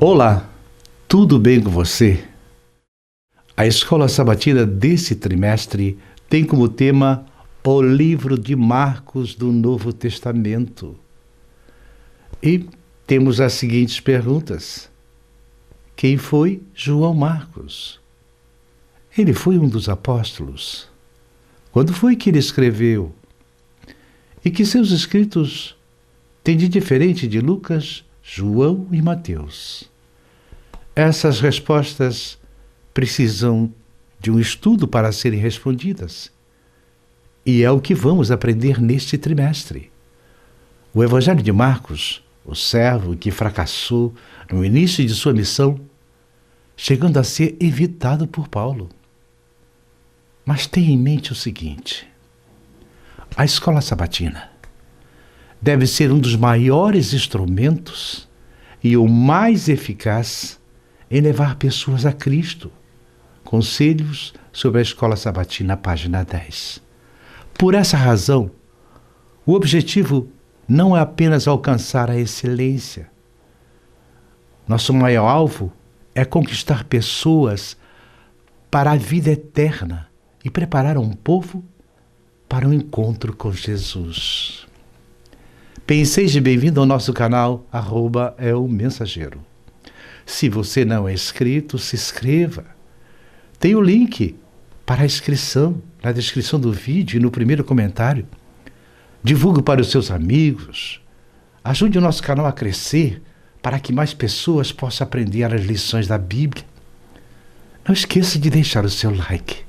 Olá, tudo bem com você? A escola sabatina desse trimestre tem como tema o livro de Marcos do Novo Testamento. E temos as seguintes perguntas. Quem foi João Marcos? Ele foi um dos apóstolos. Quando foi que ele escreveu? E que seus escritos têm de diferente de Lucas, João e Mateus? Essas respostas precisam de um estudo para serem respondidas. E é o que vamos aprender neste trimestre. O Evangelho de Marcos, o servo que fracassou no início de sua missão, chegando a ser evitado por Paulo. Mas tenha em mente o seguinte: a escola sabatina deve ser um dos maiores instrumentos e o mais eficaz em levar pessoas a Cristo. Conselhos sobre a escola sabatina, página 10. Por essa razão, o objetivo não é apenas alcançar a excelência. Nosso maior alvo é conquistar pessoas para a vida eterna e preparar um povo para o encontro com Jesus. Seja bem-vindo ao nosso canal @elmensageiro. Se você não é inscrito, se inscreva. Tem o link para a inscrição na descrição do vídeo e no primeiro comentário. Divulgue para os seus amigos. Ajude o nosso canal a crescer para que mais pessoas possam aprender as lições da Bíblia. Não esqueça de deixar o seu like.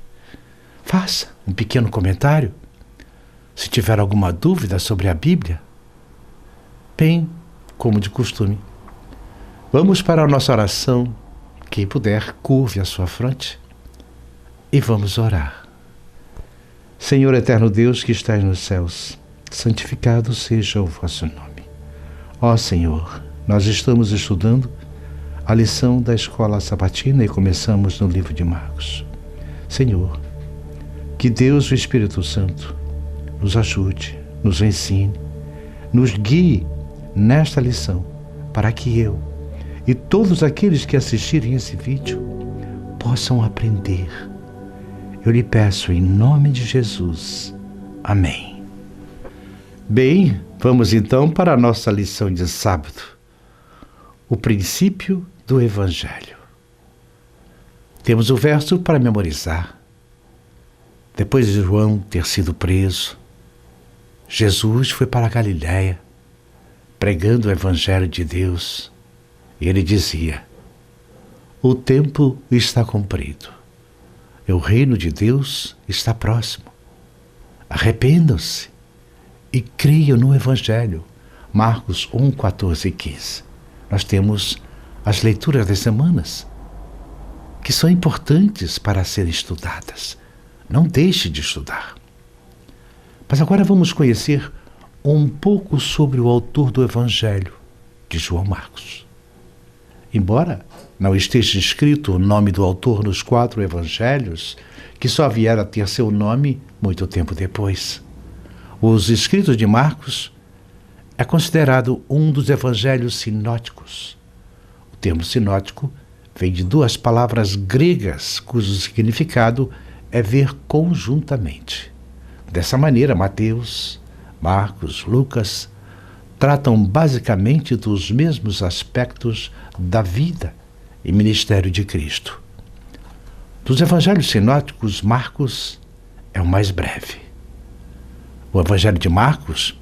Faça um pequeno comentário. Se tiver alguma dúvida sobre a Bíblia, bem, como de costume, vamos para a nossa oração. Quem puder, curve a sua fronte e vamos orar. Senhor eterno Deus que estás nos céus, santificado seja o vosso nome. Ó Senhor, nós estamos estudando a lição da escola sabatina e começamos no livro de Marcos. Senhor, que Deus, o Espírito Santo, nos ajude, nos ensine, nos guie nesta lição, para que eu e todos aqueles que assistirem esse vídeo possam aprender. Eu lhe peço em nome de Jesus. Amém. Bem, vamos então para a nossa lição de sábado. O princípio do Evangelho. Temos o verso para memorizar. Depois de João ter sido preso, Jesus foi para a Galiléia, pregando o Evangelho de Deus. E ele dizia: o tempo está cumprido. O reino de Deus está próximo. Arrependam-se e creiam no Evangelho. Marcos 1, 14 e 15. Nós temos as leituras das semanas, que são importantes para serem estudadas. Não deixe de estudar. Mas agora vamos conhecer um pouco sobre o autor do Evangelho de João Marcos. Embora não esteja escrito o nome do autor nos 4 evangelhos, que só vieram a ter seu nome muito tempo depois. Os escritos de Marcos é considerado um dos evangelhos sinóticos. O termo sinótico vem de 2 palavras gregas, cujo significado é ver conjuntamente. Dessa maneira, Mateus, Marcos, Lucas tratam basicamente dos mesmos aspectos da vida e ministério de Cristo. Dos evangelhos sinóticos, Marcos é o mais breve. O Evangelho de Marcos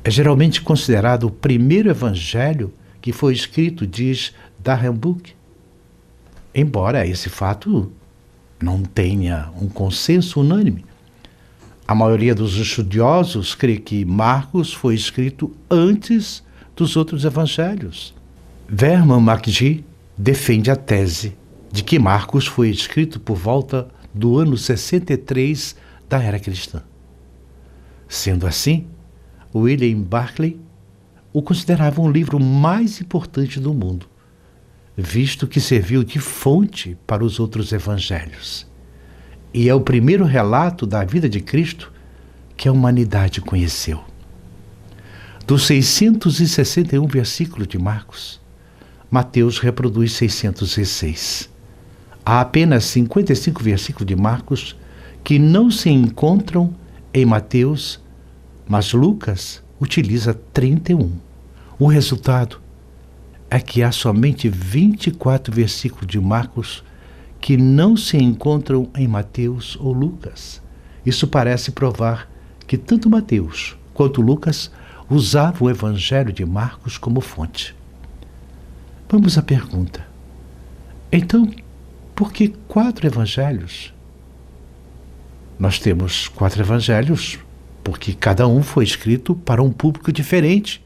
é geralmente considerado o primeiro evangelho que foi escrito, diz Darrenboek. Embora esse fato não tenha um consenso unânime, a maioria dos estudiosos crê que Marcos foi escrito antes dos outros evangelhos. Verman McGee defende a tese de que Marcos foi escrito por volta do ano 63 da era cristã. Sendo assim, William Barclay o considerava um livro mais importante do mundo, visto que serviu de fonte para os outros evangelhos. E é o primeiro relato da vida de Cristo que a humanidade conheceu. Dos 661 versículos de Marcos, Mateus reproduz 606. Há apenas 55 versículos de Marcos que não se encontram em Mateus, mas Lucas utiliza 31. O resultado é que há somente 24 versículos de Marcos que não se encontram em Mateus ou Lucas. Isso parece provar que tanto Mateus quanto Lucas usavam o Evangelho de Marcos como fonte. Vamos à pergunta. Então, por que 4 evangelhos? Nós temos 4 evangelhos porque cada um foi escrito para um público diferente.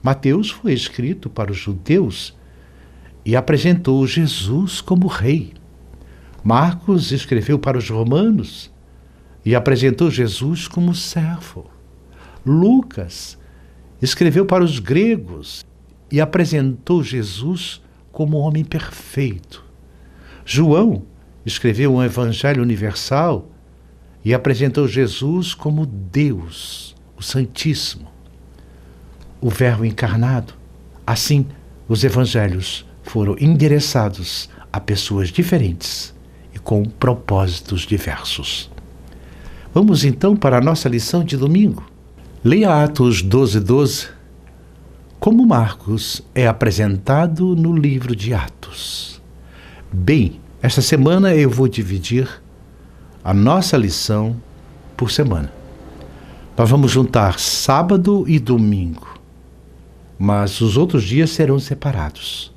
Mateus foi escrito para os judeus e apresentou Jesus como rei. Marcos escreveu para os romanos e apresentou Jesus como servo. Lucas escreveu para os gregos e apresentou Jesus como homem perfeito. João escreveu um evangelho universal e apresentou Jesus como Deus, o Santíssimo, o Verbo encarnado. Assim, os evangelhos foram endereçados a pessoas diferentes e com propósitos diversos. Vamos então para a nossa lição de domingo. Leia Atos 12:12, como Marcos é apresentado no livro de Atos. Bem, esta semana eu vou dividir a nossa lição por semana. Nós vamos juntar sábado e domingo, mas os outros dias serão separados.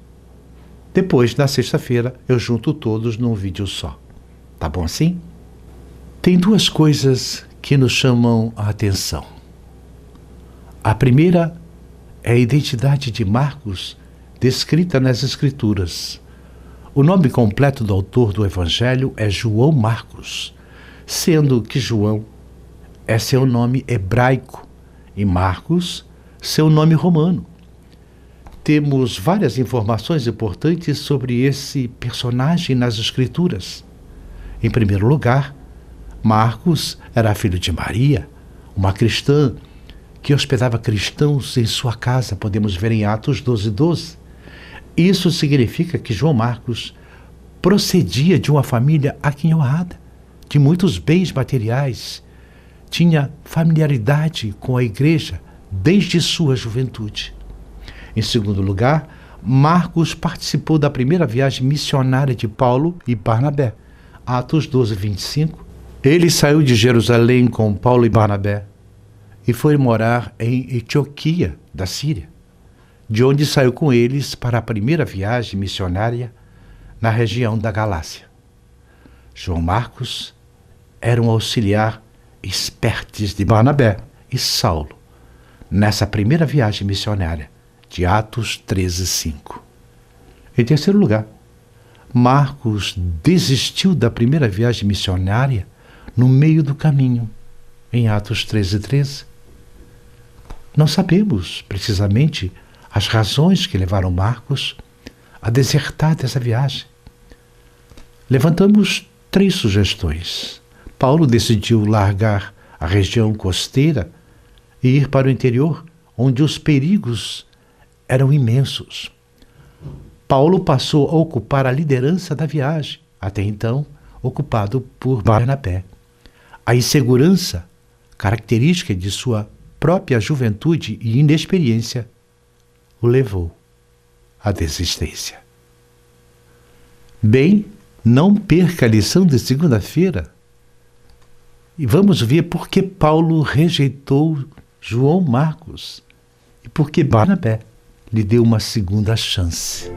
Depois, na sexta-feira, eu junto todos num vídeo só. Tá bom assim? Tem 2 coisas que nos chamam a atenção. A primeira é a identidade de Marcos descrita nas Escrituras. O nome completo do autor do Evangelho é João Marcos, sendo que João é seu nome hebraico e Marcos seu nome romano. Temos várias informações importantes sobre esse personagem nas Escrituras. Em primeiro lugar, Marcos era filho de Maria, uma cristã que hospedava cristãos em sua casa, podemos ver em Atos 12:12. Isso significa que João Marcos procedia de uma família aquinhoada, de muitos bens materiais, tinha familiaridade com a igreja desde sua juventude. Em segundo lugar, Marcos participou da primeira viagem missionária de Paulo e Barnabé. Atos 12:25. Ele saiu de Jerusalém com Paulo e Barnabé e foi morar em Antioquia, da Síria, de onde saiu com eles para a primeira viagem missionária na região da Galácia. João Marcos era um auxiliar espertes de Barnabé e Saulo nessa primeira viagem missionária de Atos 13:5. Em terceiro lugar, Marcos desistiu da primeira viagem missionária no meio do caminho, em Atos 13:13. Não sabemos precisamente as razões que levaram Marcos a desertar dessa viagem. Levantamos 3 sugestões. Paulo decidiu largar a região costeira e ir para o interior, onde os perigos eram imensos. Paulo passou a ocupar a liderança da viagem, até então ocupado por Barnabé. A insegurança, característica de sua própria juventude e inexperiência, o levou à desistência. Bem, não perca a lição de segunda-feira e vamos ver por que Paulo rejeitou João Marcos e por que Barnabé lhe deu uma segunda chance.